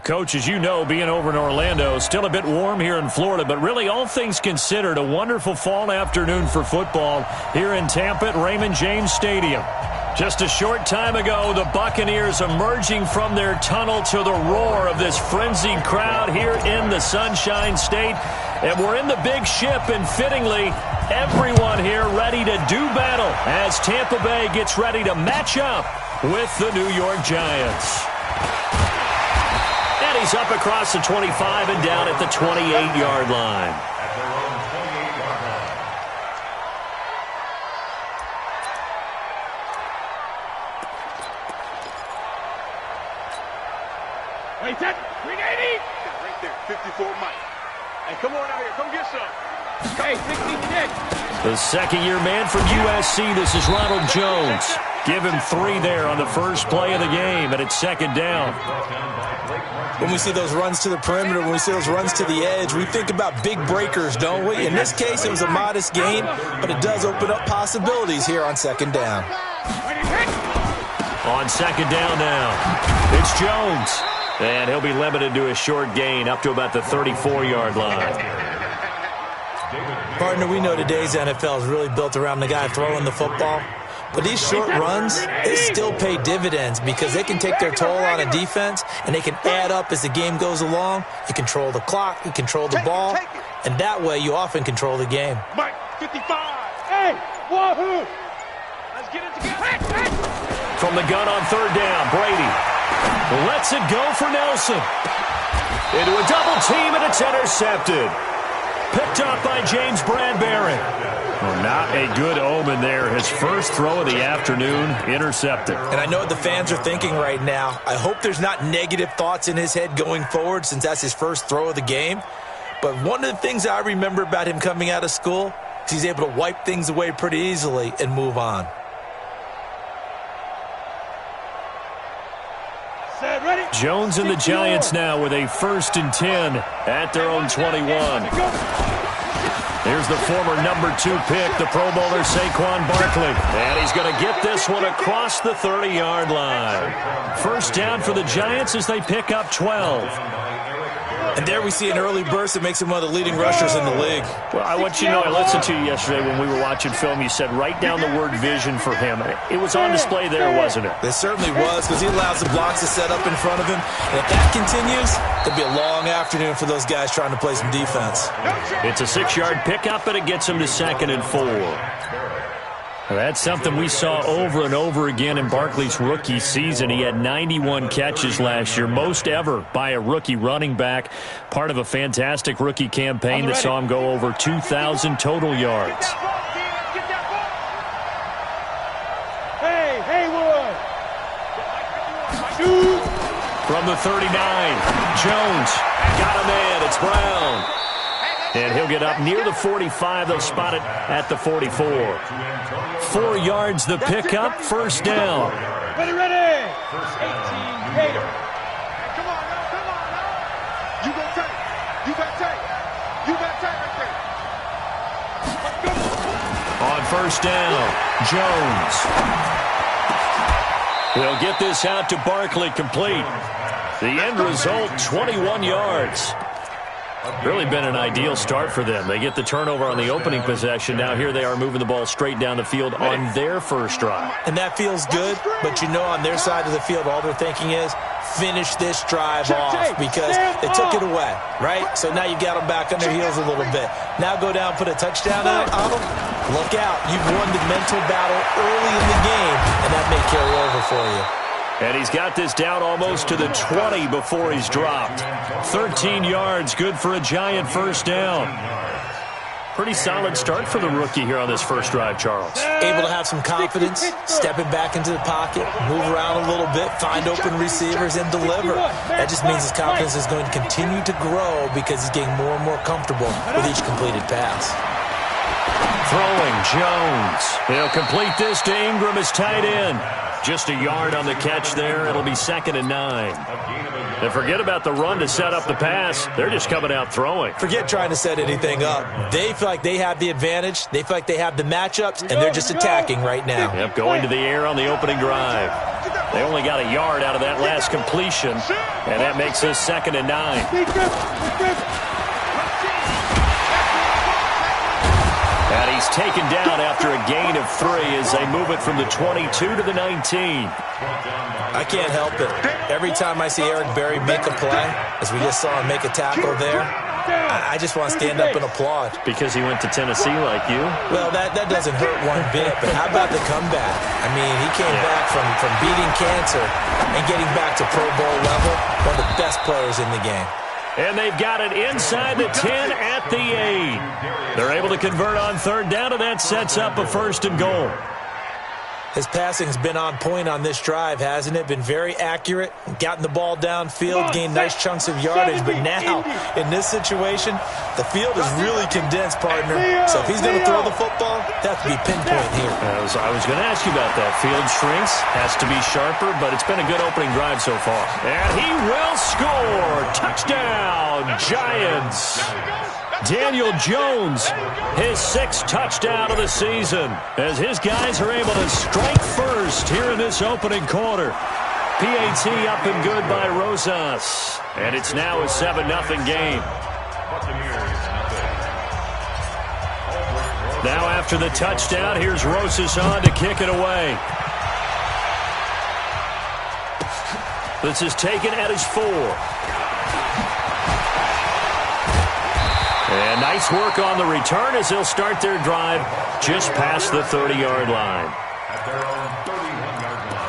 Coach, as you know, being over in Orlando, still a bit warm here in Florida, but really all things considered, a wonderful fall afternoon for football here in Tampa at Raymond James Stadium. Just a short time ago, the Buccaneers emerging from their tunnel to the roar of this frenzied crowd here in the Sunshine State. And we're in the big ship, and fittingly, everyone here ready to do battle as Tampa Bay gets ready to match up with the New York Giants. And he's up across the 25 and down at the 28-yard line. Wait, that 380. Right there, 54 Mike. Hey, come on out here, come get some. Hey, 66. The second-year man from USC, this is Ronald Jones. Give him 3 there on the first play of the game, and it's second down. When we see those runs to the perimeter, when we see those runs to the edge, we think about big breakers, don't we? In this case, it was a modest gain, but it does open up possibilities here on second down. On second down now, it's Jones. And he'll be limited to a short gain up to about the 34-yard line. Partner, we know today's NFL is really built around the guy throwing the football. But these short runs, they still pay dividends because they can take their toll on a defense, and they can add up as the game goes along. You control the clock, you control the ball, and that way you often control the game. Mike, 55. Hey, wahoo! Let's get it together. From the gun on third down, Brady lets it go for Nelson. Into a double team, and it's intercepted. Picked up by James Bradbury. Well, not a good omen there. His first throw of the afternoon, intercepted. And I know what the fans are thinking right now. I hope there's not negative thoughts in his head going forward since that's his first throw of the game. But one of the things I remember about him coming out of school is he's able to wipe things away pretty easily and move on. Jones and the Giants now with a 1st and 10 at their own 21. Here's the former number 2 pick, the Pro Bowler Saquon Barkley. And he's going to get this one across the 30-yard line. First down for the Giants as they pick up 12. And there we see an early burst that makes him one of the leading rushers in the league. Well, I want you to know, I listened to you yesterday when we were watching film. You said write down the word vision for him. It was on display there, wasn't it? It certainly was, because he allows the blocks to set up in front of him. And if that continues, it'll be a long afternoon for those guys trying to play some defense. It's a 6-yard pickup, and it gets him to 2nd and 4. Well, that's something we saw over and over again in Barkley's rookie season. He had 91 catches last year, most ever by a rookie running back. Part of a fantastic rookie campaign that saw him go over 2,000 total yards. Hey, Haywood! From the 39, Jones got him in. It's Brown. And he'll get up near the 45. They'll spot it at the 44. 4 yards the pickup, first down. Ready! 18, Gator. Come on now. You got tight. You got tight right there. Let's go. On first down, Jones. He'll get this out to Barkley, complete. The end result, 21 yards. Really been an ideal start for them. They get the turnover on the opening possession. Now here they are moving the ball straight down the field on their first drive. And that feels good, but you know on their side of the field, all they're thinking is finish this drive off because they took it away, right? So now you've got them back on their heels a little bit. Now go down, put a touchdown on them. Look out. You've won the mental battle early in the game, and that may carry over for you. And he's got this down almost to the 20 before he's dropped. 13 yards, good for a Giant first down. Pretty solid start for the rookie here on this first drive, Charles. Able to have some confidence, stepping back into the pocket, move around a little bit, find open receivers, and deliver. That just means his confidence is going to continue to grow because he's getting more and more comfortable with each completed pass. Throwing, Jones. He'll complete this to Ingram as tight end. Just a yard on the catch there. It'll be 2nd and 9. And forget about the run to set up the pass. They're just coming out throwing. Forget trying to set anything up. They feel like they have the advantage. They feel like they have the matchups, and they're just attacking right now. Yep, going to the air on the opening drive. They only got a yard out of that last completion, and that makes this 2nd and 9. And he's taken down after a gain of 3 as they move it from the 22 to the 19. I can't help it. Every time I see Eric Berry make a play, as we just saw him make a tackle there, I just want to stand up and applaud. Because he went to Tennessee like you? Well, that doesn't hurt one bit, but how about the comeback? I mean, he came back from beating cancer and getting back to Pro Bowl level, one of the best players in the game. And they've got it inside the 10 at the 8. They're able to convert on 3rd down, and that sets up a 1st and goal. His passing's been on point on this drive, hasn't it? Been very accurate, gotten the ball downfield, gained nice chunks of yardage. But now, in this situation, the field is really condensed, partner. So if he's going to throw the football, that has to be pinpoint here. I was going to ask you about that. Field shrinks, has to be sharper, but it's been a good opening drive so far. And he will score! Touchdown, Giants! Daniel Jones, his 6th touchdown of the season, as his guys are able to strike first here in this opening quarter. PAT up and good by Rosas, and it's now a 7-0 game. Now after the touchdown, here's Rosas on to kick it away. This is taken at his 4. And nice work on the return as they'll start their drive just past the 30-yard line. At their own 31-yard line.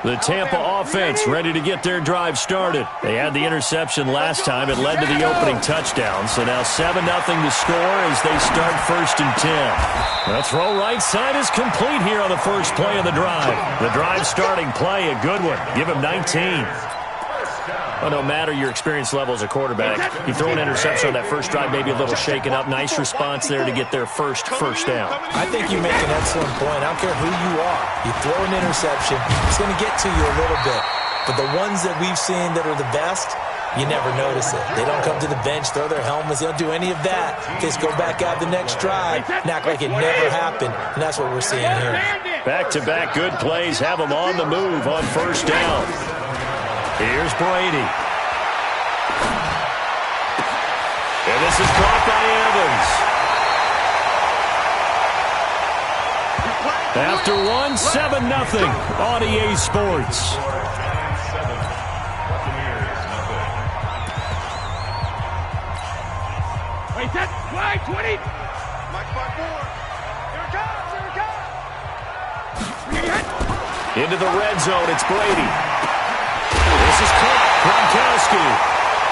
The Tampa offense ready to get their drive started. They had the interception last time. It led to the opening touchdown. So now 7-0 to score as they start 1st and 10. The throw right side is complete here on the first play of the drive. The drive starting play, a good one. Give him 19. Well, no matter your experience level as a quarterback, you throw an interception on that first drive, maybe a little shaken up. Nice response there to get their first down. I think you make an excellent point. I don't care who you are. You throw an interception, it's going to get to you a little bit. But the ones that we've seen that are the best, you never notice it. They don't come to the bench, throw their helmets. They don't do any of that. They just go back out the next drive and act like it never happened. And that's what we're seeing here. Back-to-back good plays have them on the move on 1st down. Here's Brady. And this is caught by Evans. After 7-0 on EA Sports. Wait, that's wide, 20. Mike 5-4. Here it comes. Into the red zone, it's Brady. This is caught. Gronkowski.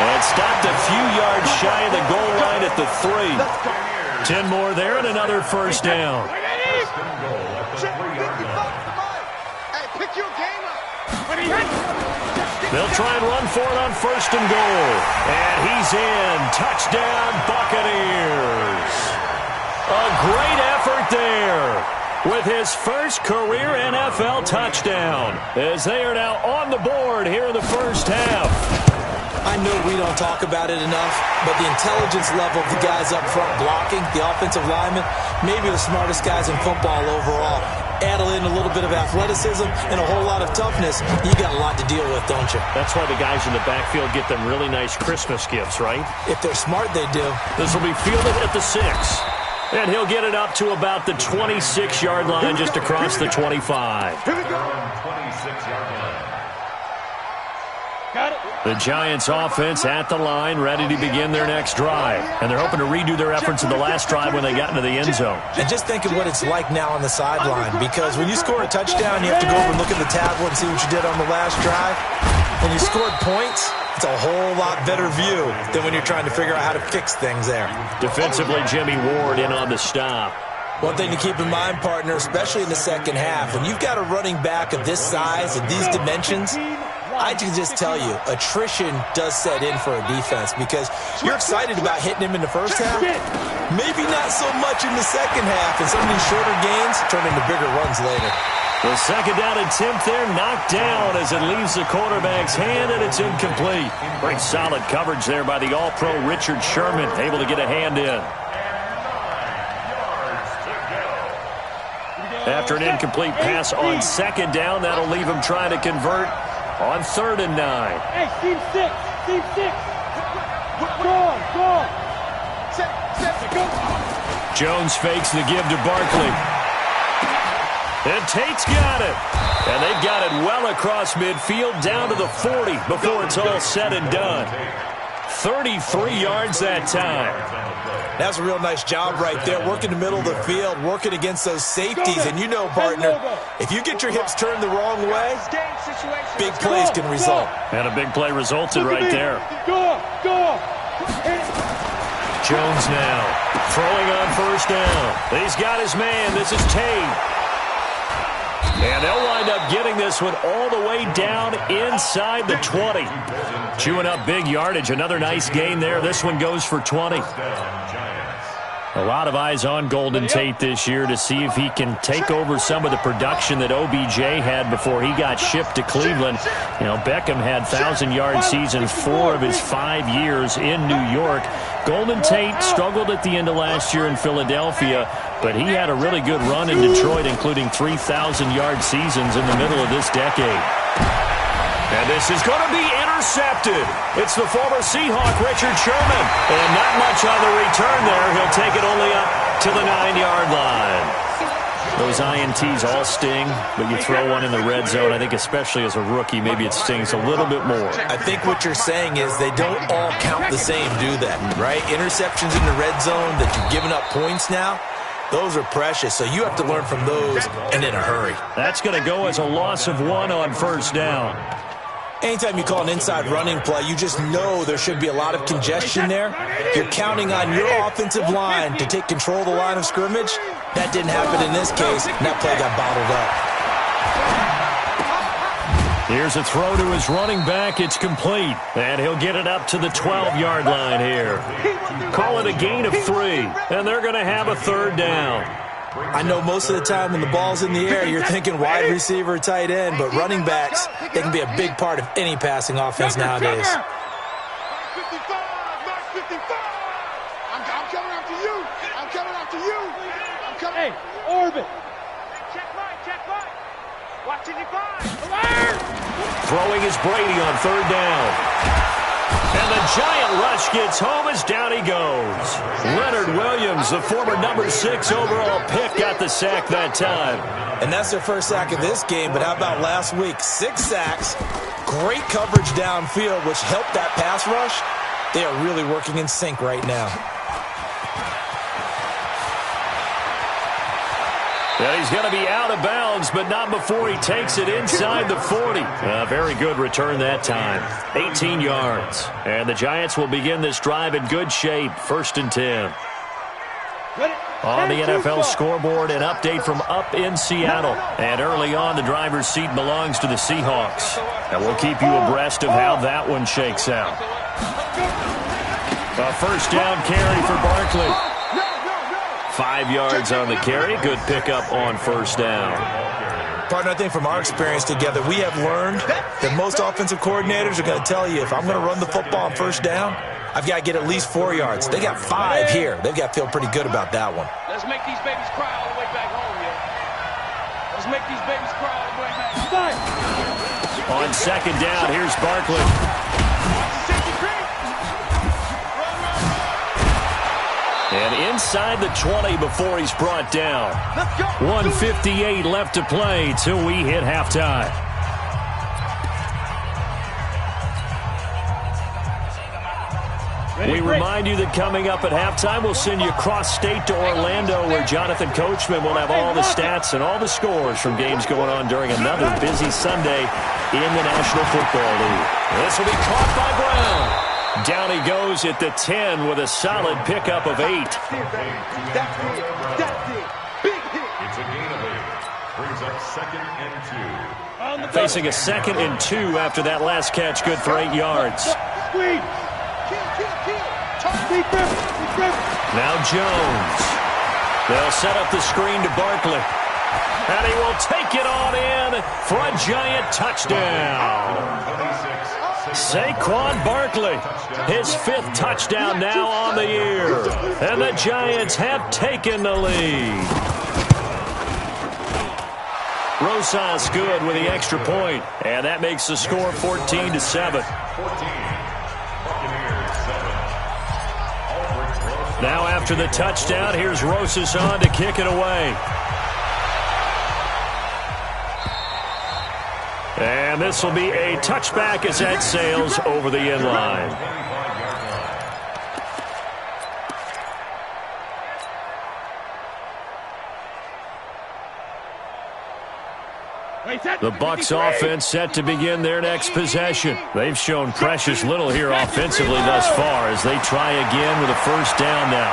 And stopped a few yards shy of the goal line at the 3. 10 more there and another 1st down. Hey, pick your game up. They'll try and run for it on 1st and goal. And he's in. Touchdown, Buccaneers. A great effort there with his first career NFL touchdown as they are now on the board here in the first half. I know we don't talk about it enough, but the intelligence level of the guys up front blocking, the offensive linemen, maybe the smartest guys in football overall. Add in a little bit of athleticism and a whole lot of toughness, you got a lot to deal with, don't you? That's why the guys in the backfield get them really nice Christmas gifts, right? If they're smart, they do. This will be fielded at the 6. And he'll get it up to about the 26-yard line just across the 25. Here we go. 26-yard line. Got it. The Giants offense at the line, ready to begin their next drive. And they're hoping to redo their efforts in the last drive when they got into the end zone. And just think of what it's like now on the sideline, because when you score a touchdown, you have to go over and look at the tablet and see what you did on the last drive. When you scored points, it's a whole lot better view than when you're trying to figure out how to fix things there. Defensively, Jimmy Ward in on the stop. One thing to keep in mind, partner, especially in the second half, when you've got a running back of this size and these dimensions, I can just tell you, attrition does set in for a defense because you're excited about hitting him in the first half. Maybe not so much in the second half, and some of these shorter gains turn into bigger runs later. The second down attempt there knocked down as it leaves the quarterback's hand, and it's incomplete. Great solid coverage there by the All-Pro Richard Sherman, able to get a hand in. After an incomplete pass on second down, that'll leave him trying to convert on 3rd and 9. Hey, team 6. Team 6. Go on. Jones fakes the give to Barkley. And Tate's got it. And they've got it well across midfield down to the 40 before it's all said and done. 33 yards that time. That's a real nice job right there, working the middle of the field, working against those safeties. And you know, partner, if you get your hips turned the wrong way, big plays can result. And a big play resulted right there. Go. Jones now throwing on 1st down. He's got his man. This is Tate. And they'll wind up getting this one all the way down inside the 20. Chewing up big yardage. Another nice gain there. This one goes for 20. A lot of eyes on Golden Tate this year to see if he can take over some of the production that OBJ had before he got shipped to Cleveland. You know, Beckham had 1,000-yard seasons 4 of his 5 years in New York. Golden Tate struggled at the end of last year in Philadelphia, but he had a really good run in Detroit, including 3,000-yard seasons in the middle of this decade. And this is going to be intercepted. It's the former Seahawk, Richard Sherman. And not much on the return there. He'll take it only up to the 9-yard line. Those INTs all sting, but you throw one in the red zone, I think especially as a rookie, maybe it stings a little bit more. I think what you're saying is they don't all count the same, do that, right? Interceptions in the red zone that you've given up points now, those are precious, so you have to learn from those and in a hurry. That's going to go as a loss of 1 on 1st down. Anytime you call an inside running play, you just know there should be a lot of congestion there. You're counting on your offensive line to take control of the line of scrimmage. That didn't happen in this case, and that play got bottled up. Here's a throw to his running back. It's complete, and he'll get it up to the 12-yard line here. Call it a gain of 3, and they're going to have a 3rd down. I know most of the time when the ball's in the air, you're thinking wide receiver, tight end, but running backs, they can be a big part of any passing offense nowadays. 55, 55. I'm coming after you. I'm coming. Hey, orbit. Check mine. Watch it, 5. Alert! Throwing is Brady on 3rd down. And the giant rush gets home as down he goes. Leonard Williams, the former number 6 overall pick, got the sack that time. And that's their first sack of this game, but how about last week? 6 sacks, great coverage downfield, which helped that pass rush. They are really working in sync right now. Yeah, he's going to be out of bounds, but not before he takes it inside the 40. A very good return that time. 18 yards. And the Giants will begin this drive in good shape. 1st and 10. On the NFL scoreboard, an update from up in Seattle. And early on, the driver's seat belongs to the Seahawks. And we'll keep you abreast of how that one shakes out. A 1st down carry for Barkley. 5 yards on the carry. Good pickup on 1st down. Partner, I think from our experience together, we have learned that most offensive coordinators are going to tell you, if I'm going to run the football on 1st down, I've got to get at least 4 yards. They got 5 here. They've got to feel pretty good about that one. Let's make these babies cry all the way back home, yeah. Let's make these babies cry all the way back home. On 2nd down, here's Barkley. And inside the 20 before he's brought down. 1:58 left to play till we hit halftime. We remind you that coming up at halftime, we'll send you cross-state to Orlando, where Jonathan Coachman will have all the stats and all the scores from games going on during another busy Sunday in the National Football League. This will be caught by Brown. Down he goes at the 10 with a solid pickup of 8. It's a gain of 8. Brings up 2nd and 2. Facing a 2nd and 2 after that last catch, good for 8 yards. Now Jones. They'll set up the screen to Barkley. And he will take it on in for a giant touchdown. Saquon Barkley, his 5th touchdown now on the year. And the Giants have taken the lead. Rosas good with the extra point, and that makes the score 14-7. Now after the touchdown, here's Rosas on to kick it away. And this will be a touchback as that sails over the end line. The Bucs offense set to begin their next possession. They've shown precious little here offensively thus far as they try again with a first down now.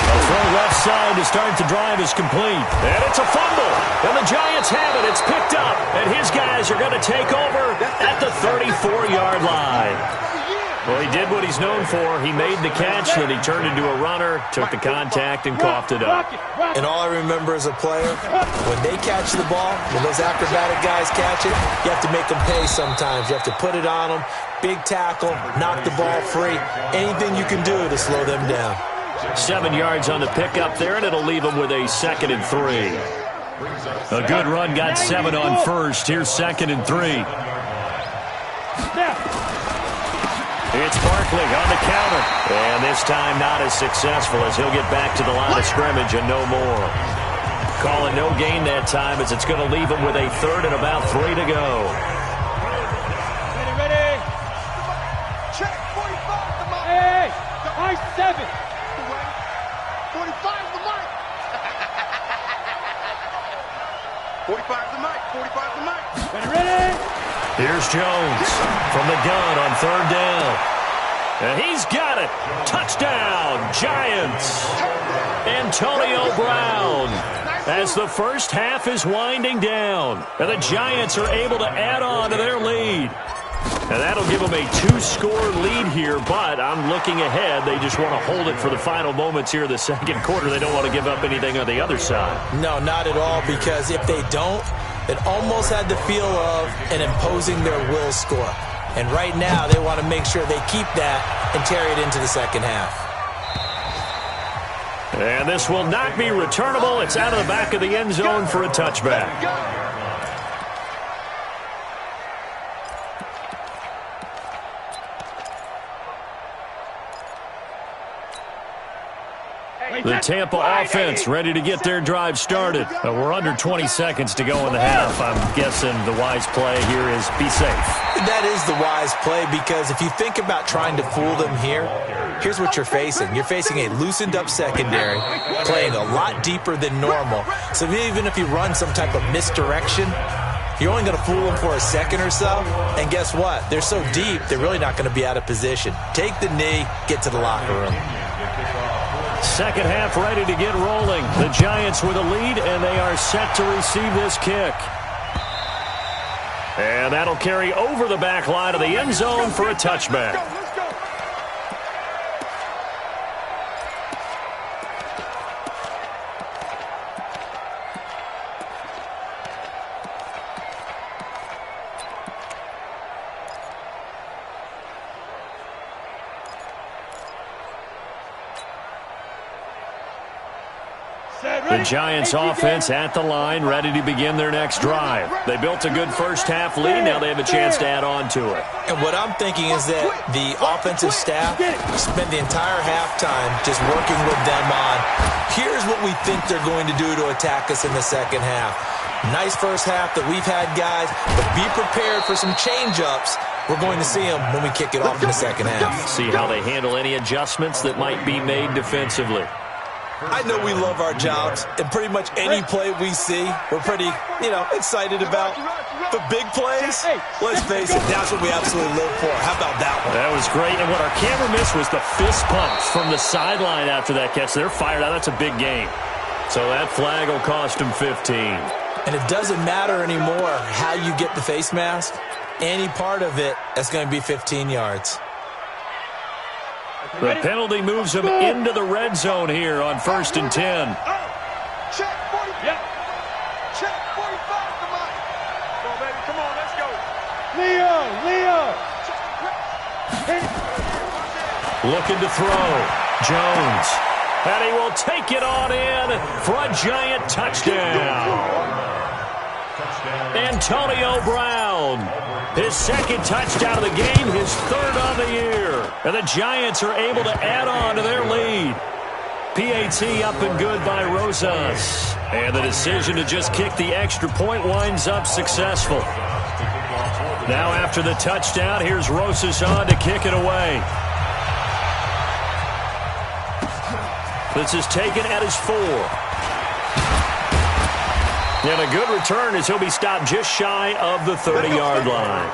A throw left side to start the drive is complete. And it's a fumble. And the Giants have it. It's picked up. And his guys are going to take over at the 34-yard line. Well, he did what he's known for. He made the catch, then he turned into a runner, took the contact, and coughed it up. And all I remember as a player, when they catch the ball, when those acrobatic guys catch it, you have to make them pay sometimes. You have to put it on them, big tackle, knock the ball free, anything you can do to slow them down. 7 yards on the pickup there, and it'll leave them with a 2nd and 3. A good run, got 7 on first. Here's 2nd and 3. It's Barkley on the counter. And this time not as successful as he'll get back to the line of scrimmage and no more. Calling no gain that time as it's going to leave him with a 3rd and about 3 to go. Ready. Check 45 the mark. Hey, high 7. 45 the mark. 45 the mic. 45 the mic. Ready. Here's Jones from the gun on 3rd down. And he's got it. Touchdown, Giants. Antonio Brown as the first half is winding down. And the Giants are able to add on to their lead. And that'll give them a 2-score lead here, but I'm looking ahead. They just want to hold it for the final moments here in the second quarter. They don't want to give up anything on the other side. No, not at all, because if they don't, it almost had the feel of an imposing their will score. And right now, they want to make sure they keep that and carry it into the second half. And this will not be returnable. It's out of the back of the end zone for a touchback. The Tampa offense ready to get their drive started. We're under 20 seconds to go in the half. I'm guessing the wise play here is be safe. That is the wise play, because if you think about trying to fool them here, here's what you're facing. You're facing a loosened up secondary, playing a lot deeper than normal. So even if you run some type of misdirection, you're only going to fool them for a second or so. And guess what? They're so deep, they're really not going to be out of position. Take the knee, get to the locker room. Second half ready to get rolling. The Giants with a lead, and they are set to receive this kick. And that'll carry over the back line of the end zone for a touchback. The Giants offense at the line, ready to begin their next drive. They built a good first half lead. Now they have a chance to add on to it. And what I'm thinking is that the offensive staff spent the entire halftime just working with them on, here's what we think they're going to do to attack us in the second half. Nice first half that we've had, guys, but be prepared for some change-ups. We're going to see them when we kick it off in the second half. See how they handle any adjustments that might be made defensively. I know we love our jobs, and pretty much any play we see, we're pretty, excited about. The big plays, let's face it, that's what we absolutely live for. How about that one? That was great, and what our camera missed was the fist pumps from the sideline after that catch. They're fired out. That's a big game. So that flag will cost them 15. And it doesn't matter anymore how you get the face mask. Any part of it, that's going to be 15 yards. The penalty moves them into the red zone here on 1st and 10. Check 40. Yep. Check 45. Come on. Come on, baby. Come on, let's go. Leo. Looking to throw. Jones. And he will take it on in for a giant touchdown. Antonio Brown, his second touchdown of the game, his third of the year. And the Giants are able to add on to their lead. PAT up and good by Rosas. And the decision to just kick the extra point winds up successful. Now after the touchdown, here's Rosas on to kick it away. This is taken at his 4. And a good return as he'll be stopped just shy of the 30-yard line.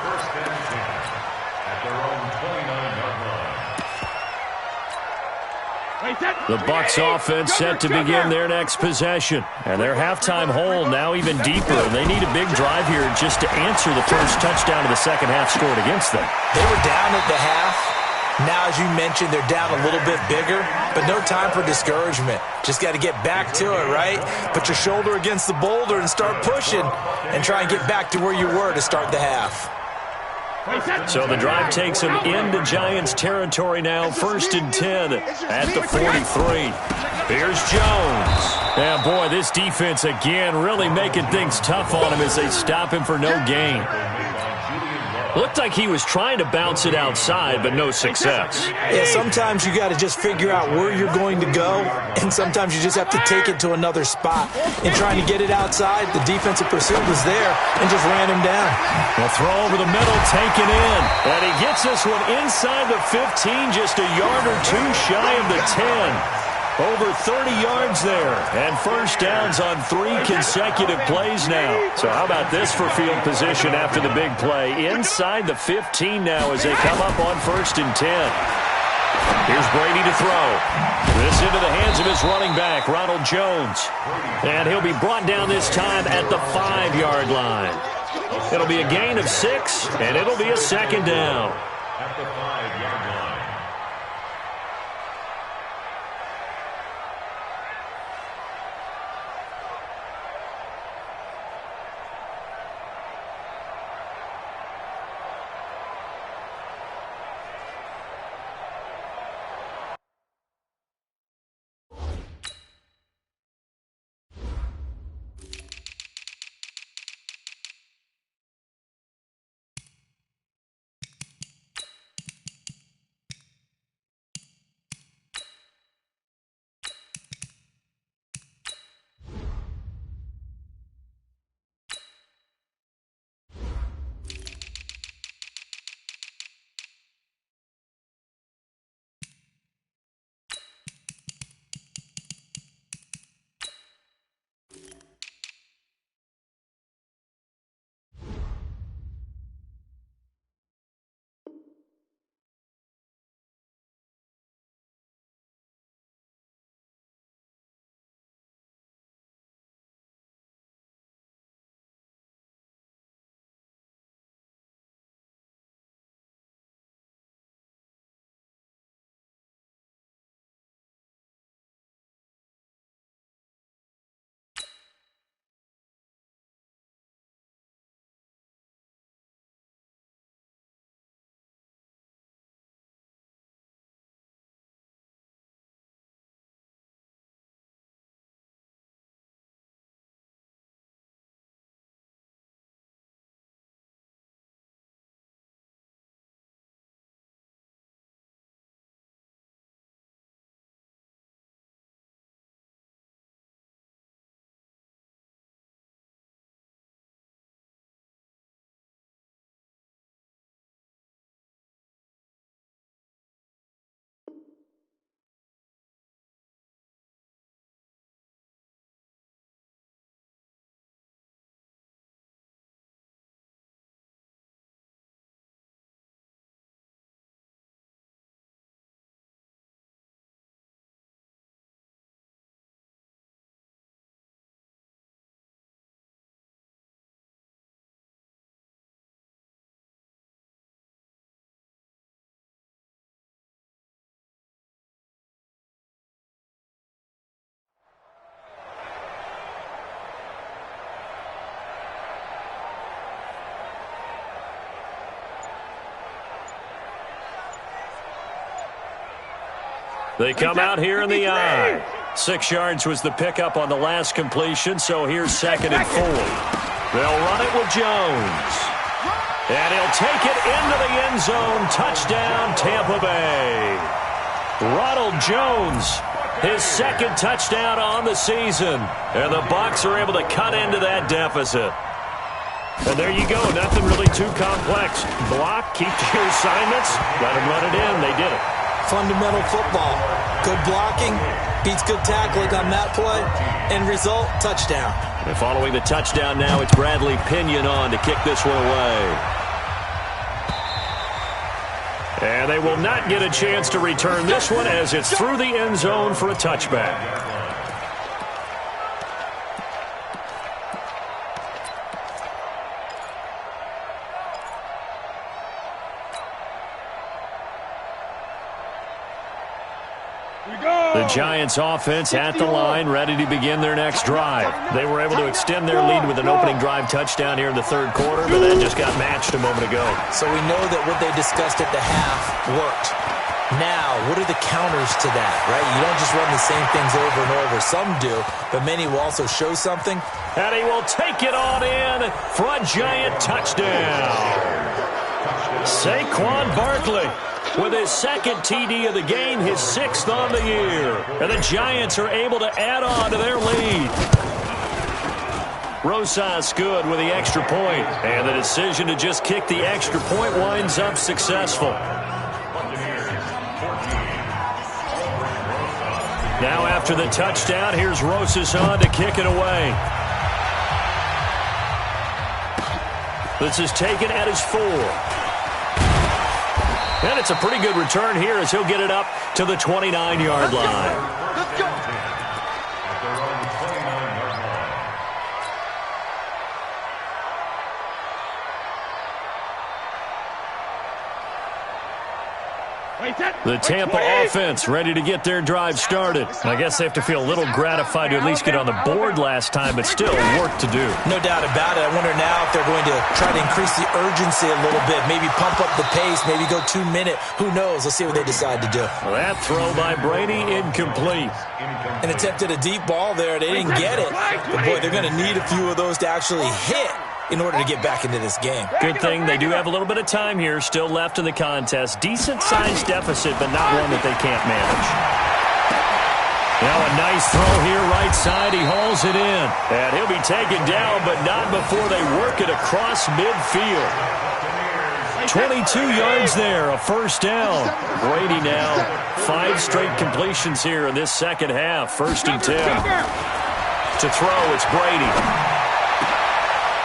The Bucs offense set to begin their next possession. And their halftime hole now even deeper. And they need a big drive here just to answer the first touchdown of the second half scored against them. They were down at the half. Now, as you mentioned, they're down a little bit bigger, but no time for discouragement. Just got to get back to it, right? Put your shoulder against the boulder and start pushing and try and get back to where you were to start the half. So the drive takes them into Giants territory now, 1st and 10 at the 43. Here's Jones. Yeah, boy, this defense again really making things tough on him as they stop him for no gain. Looked like he was trying to bounce it outside, but no success. Yeah, sometimes you got to just figure out where you're going to go, and sometimes you just have to take it to another spot. In trying to get it outside, the defensive pursuit was there and just ran him down. A throw over the middle, taken in. And he gets this one inside the 15, just a yard or two shy of the 10. Over 30 yards there, and first downs on 3 consecutive plays now. So how about this for field position after the big play? Inside the 15 now as they come up on 1st and 10. Here's Brady to throw. This into the hands of his running back, Ronald Jones. And he'll be brought down this time at the 5-yard line. It'll be a gain of 6, and it'll be a second down. At the 5-yard line. They come out here in the I. 6 yards was the pickup on the last completion, so here's 2nd and 4. They'll run it with Jones. And he'll take it into the end zone. Touchdown, Tampa Bay. Ronald Jones, his 2nd touchdown on the season. And the Bucs are able to cut into that deficit. And there you go. Nothing really too complex. Block, keep to your assignments, let them run it in. They did it. Fundamental football. Good blocking beats good tackling on that play. End result, touchdown. And following the touchdown now, it's Bradley Pinion on to kick this one away. And they will not get a chance to return this one as it's through the end zone for a touchback. The Giants offense at the line, ready to begin their next drive. They were able to extend their lead with an opening drive touchdown here in the 3rd quarter, but that just got matched a moment ago. So we know that what they discussed at the half worked. Now, what are the counters to that, right? You don't just run the same things over and over. Some do, but many will also show something. And he will take it on in for a Giant touchdown. Saquon Barkley with his 2nd TD of the game, his 6th on the year. And the Giants are able to add on to their lead. Rosas good with the extra point. And the decision to just kick the extra point winds up successful. Now after the touchdown, here's Rosas on to kick it away. This is taken at his 4. And it's a pretty good return here as he'll get it up to the 29-yard line. Let's go. The Tampa offense ready to get their drive started. I guess they have to feel a little gratified to at least get on the board last time, but still work to do. No doubt about it. I wonder now if they're going to try to increase the urgency a little bit, maybe pump up the pace, maybe go 2-minute. Who knows? Let's see what they decide to do. Well, that throw by Brady incomplete. And attempted a deep ball there. They didn't get it. But, boy, they're going to need a few of those to actually hit in order to get back into this game. Good thing they do have a little bit of time here still left in the contest. Decent-sized deficit, but not one that they can't manage. Now a nice throw here right side. He hauls it in. And he'll be taken down, but not before they work it across midfield. 22 yards there, a 1st down. Brady now 5 straight completions here in this 2nd half. 1st and 10. To throw, it's Brady.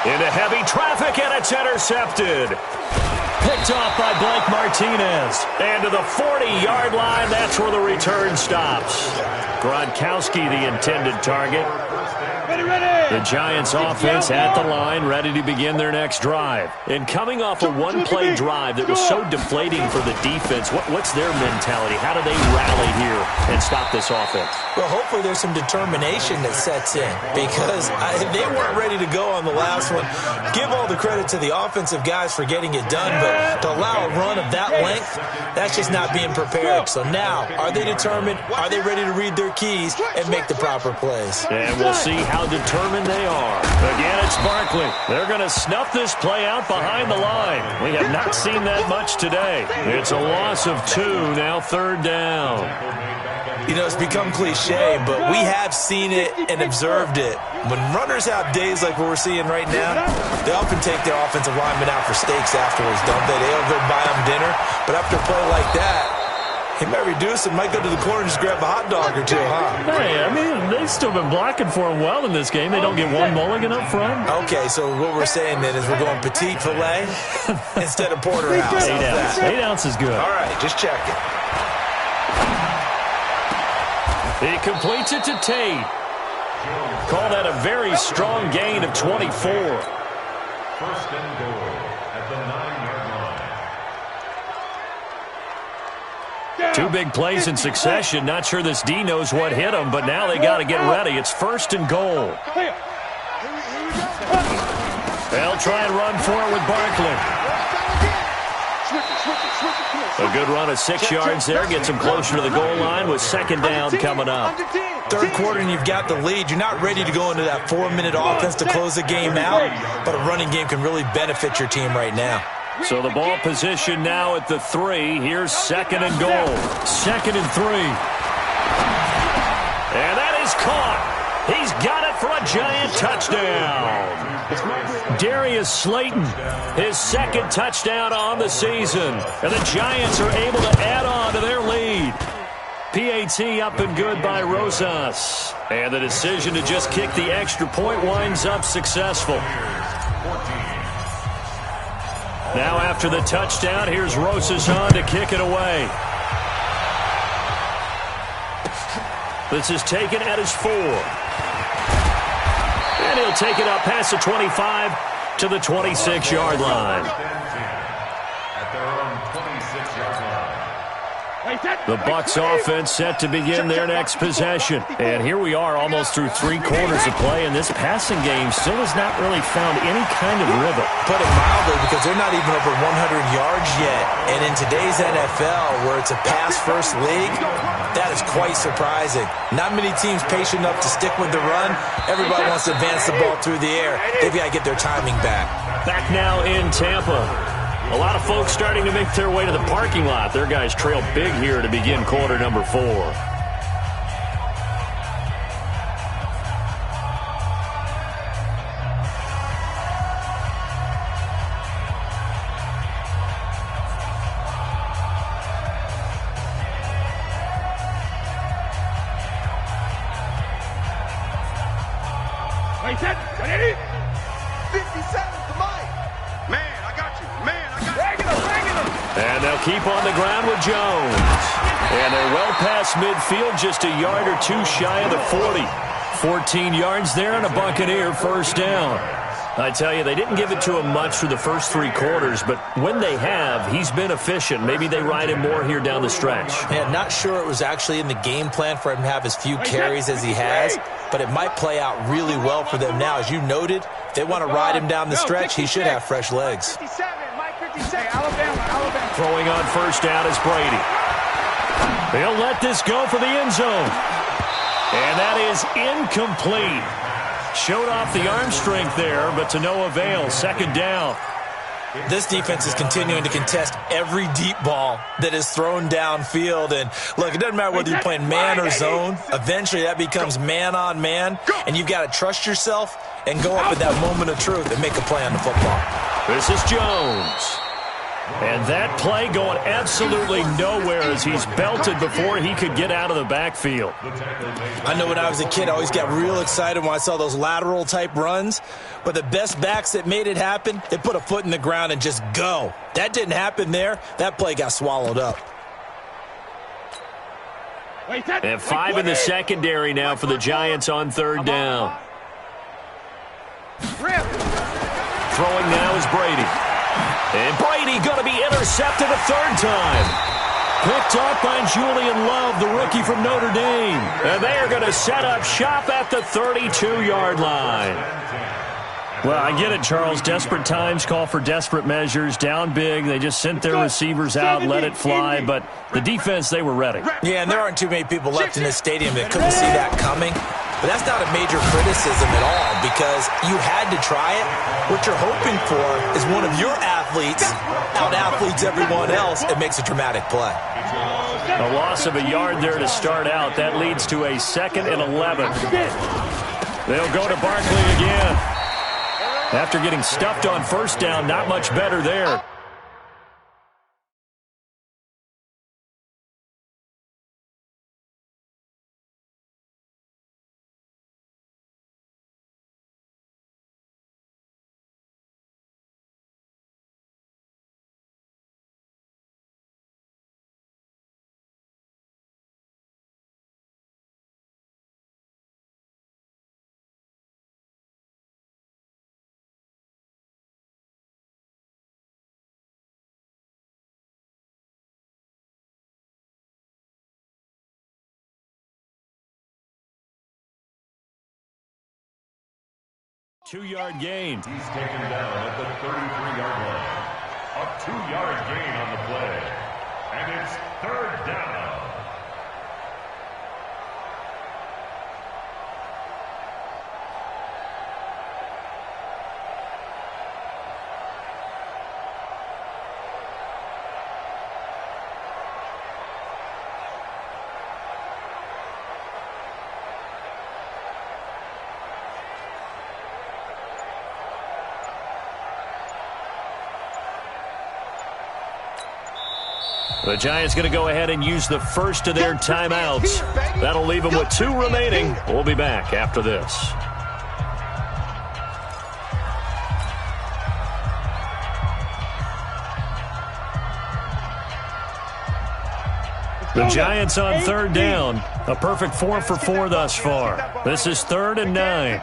Into heavy traffic, and it's intercepted. Picked off by Blake Martinez. And to the 40-yard line, that's where the return stops. Gronkowski, the intended target. The Giants offense at the line, ready to begin their next drive. And coming off a one-play drive that was so deflating for the defense, what's their mentality? How do they rally here and stop this offense? Well, hopefully there's some determination that sets in because they weren't ready to go on the last one. Give all the credit to the offensive guys for getting it done, but to allow a run of that length, that's just not being prepared. So now, are they determined? Are they ready to read their keys and make the proper plays? And we'll see how determined they are. Again, it's Barkley. They're going to snuff this play out behind the line. We have not seen that much today. It's a loss of 2, now 3rd down. You know, it's become cliche, but we have seen it and observed it. When runners have days like what we're seeing right now, they often take their offensive linemen out for steaks afterwards, don't they? They'll go buy them dinner, but after a play like that, he might reduce it, might go to the corner and just grab a hot dog or two, huh? Hey, I mean, they've still been blocking for him well in this game. They don't get one mulligan up front. Okay, so what we're saying then is we're going petite filet instead of porterhouse. 8 ounce. 8 ounce is good. All right, just checking. He completes it to Tate. Call that a very strong gain of 24. 1st and goal at the 9-yard line. 2 big plays in succession. Not sure this D knows what hit him, but now they got to get ready. It's 1st and goal. They'll try and run for it with Barkley. A good run of 6 yards there. Gets him closer to the goal line with second down coming up. Third quarter and you've got the lead. You're not ready to go into that 4-minute offense to close the game out, but a running game can really benefit your team right now. So the ball position now at the 3. Here's second and goal. 2nd and 3. And that is caught. He's got it for a giant touchdown. Darius Slayton, his 2nd touchdown on the season. And the Giants are able to add on to their lead. PAT up and good by Rosas. And the decision to just kick the extra point winds up successful. Now after the touchdown, here's Rosas on to kick it away. This is taken at his 4. And he'll take it up past the 25 to the 26-yard line. At their own 26-yard line. The Bucs offense set to begin their next possession. And here we are almost through 3 quarters of play, and this passing game still has not really found any kind of rhythm. Put it mildly, because they're not even over 100 yards yet. And in today's NFL, where it's a pass-first league, that is quite surprising. Not many teams patient enough to stick with the run. Everybody wants to advance the ball through the air. They've got to get their timing back. Back now in Tampa. A lot of folks starting to make their way to the parking lot. Their guys trail big here to begin quarter number 4. Wait, set, ready? 57, the mic. Man, I got you. Man, I got you. And they'll keep on the ground with Jones. And they're well past midfield, just a yard or 2 shy of the 40. 14 yards there and a Buccaneer first down. I tell you, they didn't give it to him much for the first 3 quarters, but when they have, he's been efficient. Maybe they ride him more here down the stretch. Yeah, not sure it was actually in the game plan for him to have as few carries as he has, but it might play out really well for them now. As you noted, if they want to ride him down the stretch, he should have fresh legs. Alabama. Throwing on first down is Brady. He'll let this go for the end zone. And that is incomplete. Showed off the arm strength there, but to no avail. Second down. This defense is continuing to contest every deep ball that is thrown downfield. And, look, it doesn't matter whether you're playing man or zone. Eventually that becomes man on man, and you've got to trust yourself and go up at that moment of truth and make a play on the football. This is Jones. And that play going absolutely nowhere as he's belted before he could get out of the backfield. I know when I was a kid, I always got real excited when I saw those lateral-type runs. But the best backs that made it happen, they put a foot in the ground and just go. That didn't happen there. That play got swallowed up. And 5 in the secondary now for the Giants on third down. Throwing now is Brady. And Brady going to be intercepted a 3rd time. Picked up by Julian Love, the rookie from Notre Dame. And they are going to set up shop at the 32-yard line. Well, I get it, Charles. Desperate times call for desperate measures. Down big. They just sent their receivers out, let it fly. But the defense, they were ready. Yeah, and there aren't too many people left in this stadium that couldn't see that coming. But that's not a major criticism at all, because you had to try it. What you're hoping for is one of your athletes out-athletes everyone else and makes a dramatic play. A loss of a yard there to start out. That leads to a 2nd and 11. They'll go to Barkley again. After getting stuffed on first down, not much better there. Two-yard gain. He's taken down at the 33-yard line. A 2-yard gain on the play. And it's 3rd down. The Giants going to go ahead and use the first of their timeouts. That'll leave them with 2 remaining. We'll be back after this. The Giants on 3rd down. A perfect 4 for 4 thus far. This is 3rd and 9.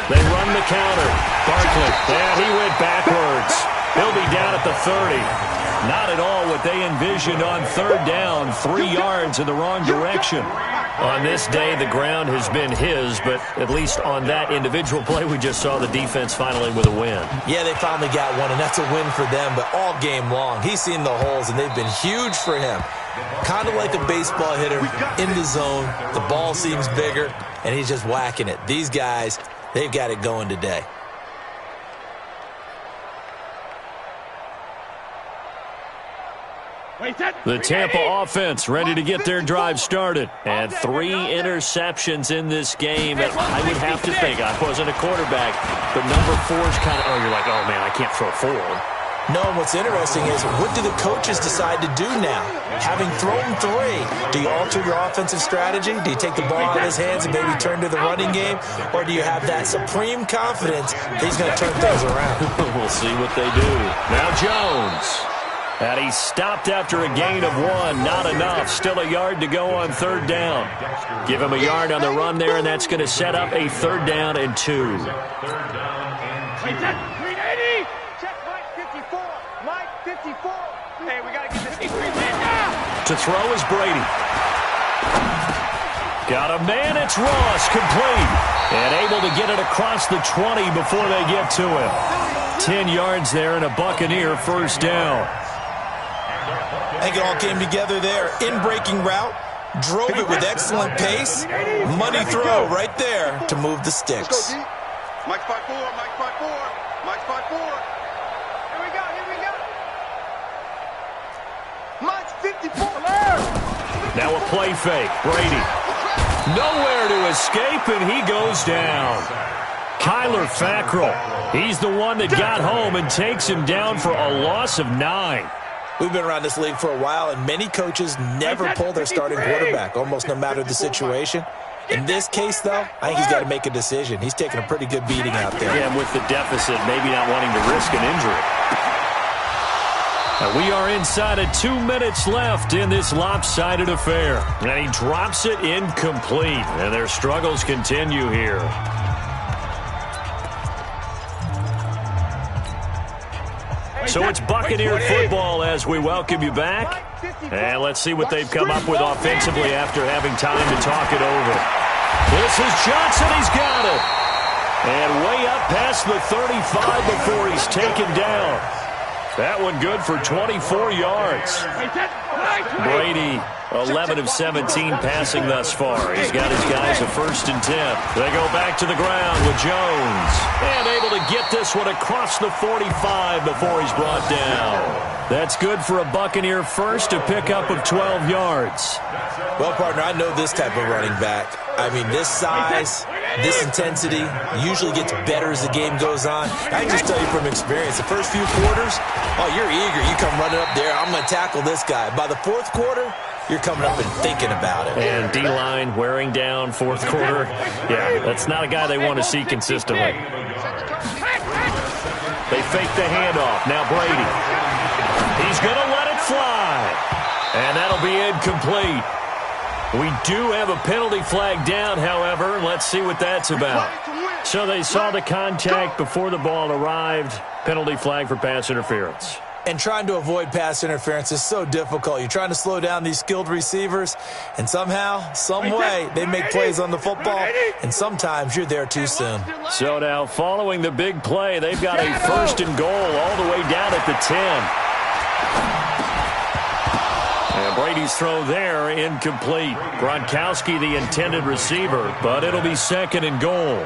They run the counter. Barkley. Yeah, he went backwards. He'll be down at the 30. Not at all what they envisioned on 3rd down. 3 yards in the wrong direction. On this day, the ground has been his, but at least on that individual play, we just saw the defense finally with a win. Yeah, they finally got one, and that's a win for them, but all game long, he's seen the holes, and they've been huge for him. Kind of like a baseball hitter in the zone. The ball seems bigger, and he's just whacking it. These guys, they've got it going today. The Tampa offense ready to get their drive started. And 3 interceptions in this game. And I would have to think, I wasn't a quarterback, but number 4 is kind of, you're like, oh, man, I can't throw 4. No, and what's interesting is, what do the coaches decide to do now? Having thrown 3, do you alter your offensive strategy? Do you take the ball out of his hands and maybe turn to the running game? Or do you have that supreme confidence that he's going to turn things around? We'll see what they do. Now Jones. And he stopped after a gain of 1. Not enough. Still a yard to go on 3rd down. Give him a yard on the run there, and that's going to set up a 3rd down and 2. 380. Check Mike 54. Mike 54. Hey, we got to get this. To throw is Brady. Got a man. It's Ross. Complete. And able to get it across the 20 before they get to him. 10 yards there and a Buccaneer 1st down. I think it all came together there. In-breaking route, drove it with excellent pace. Money throw right there to move the sticks. Mike 5-4, Mike 5-4, Mike 5-4. Here we go, here we go. Mike 54. Now a play fake. Brady. Nowhere to escape, and he goes down. Kyler Fackrell. He's the one that got home and takes him down for a loss of 9. We've been around this league for a while, and many coaches never pull their starting quarterback, almost no matter the situation. In this case, though, I think he's got to make a decision. He's taking a pretty good beating out there. Yeah, and with the deficit, maybe not wanting to risk an injury. And we are inside of 2 minutes left in this lopsided affair. And he drops it incomplete, and their struggles continue here. So it's Buccaneer football as we welcome you back. And let's see what they've come up with offensively after having time to talk it over. This is Johnson. He's got it. And way up past the 35 before he's taken down. That one good for 24 yards. Brady, 11 of 17 passing thus far. He's got his guys a 1st and 10. They go back to the ground with Jones. And able to get this one across the 45 before he's brought down. That's good for a Buccaneer 1st, a pickup of 12 yards. Well, partner, I know this type of running back. I mean, this size, this intensity usually gets better as the game goes on. I can just tell you from experience, the first few quarters, oh, you're eager. You come running up there, I'm going to tackle this guy. By the 4th quarter, you're coming up and thinking about it. And D-line wearing down 4th quarter. Yeah, that's not a guy they want to see consistently. They fake the handoff. Now Brady. He's going to let it fly. And that'll be incomplete. We do have a penalty flag down, however. Let's see what that's about. So they saw the contact before the ball arrived. Penalty flag for pass interference. And trying to avoid pass interference is so difficult. You're trying to slow down these skilled receivers, and somehow, some way, they make plays on the football, and sometimes you're there too soon. So now, following the big play, they've got a 1st and goal all the way down at the 10. And Brady's throw there, incomplete. Gronkowski, the intended receiver, but it'll be 2nd and goal.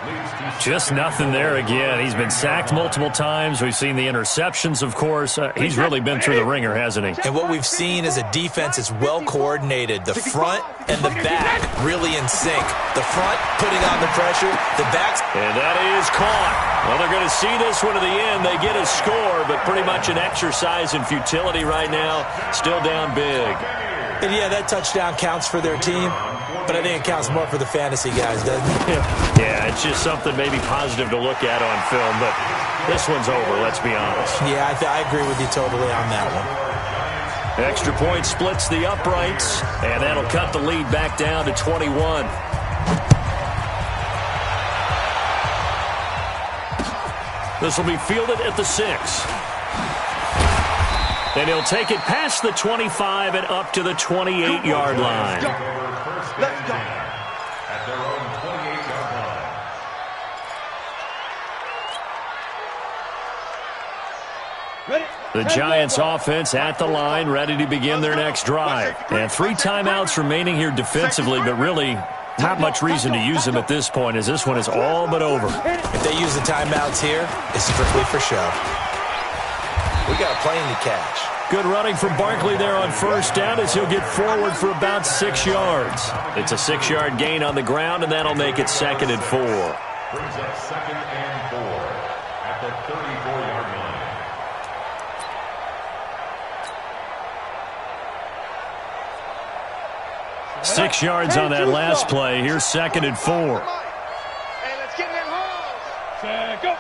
Just nothing there again. He's been sacked multiple times. We've seen the interceptions, of course. He's really been through the ringer, hasn't he? And what we've seen is a defense that's well coordinated. The front and the back really in sync. The front putting on the pressure, the back's... And that is caught. Well, they're going to see this one to the end. They get a score, but pretty much an exercise in futility right now. Still down big. And yeah, that touchdown counts for their team, but I think it counts more for the fantasy guys, doesn't it? Yeah, it's just something maybe positive to look at on film, but this one's over, let's be honest. Yeah, I agree with you totally on that one. Extra point splits the uprights, and that'll cut the lead back down to 21. This will be fielded at the 6. And he'll take it past the 25 and up to the 28-yard line. Let's go. At their own 28-yard line. Ready? The Giants offense at the line, ready to begin their next drive. And 3 timeouts remaining here defensively, but really not much reason to use them at this point, as this one is all but over. If they use the timeouts here, it's strictly for show. We got a plane to catch. Good running from Barkley there on 1st down as he'll get forward for about 6 yards. It's a 6-yard gain on the ground, and that'll make it 2nd and 4. Brings up 2nd and 4 at the 34-yard line. 6 yards on that last play. Here's 2nd and 4. Hey, let's get them holes. Go.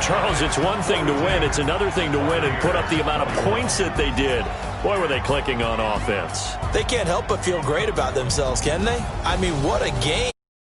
Charles, it's one thing to win. It's another thing to win and put up the amount of points that they did. Boy, were they clicking on offense. They can't help but feel great about themselves, can they? I mean, what a game.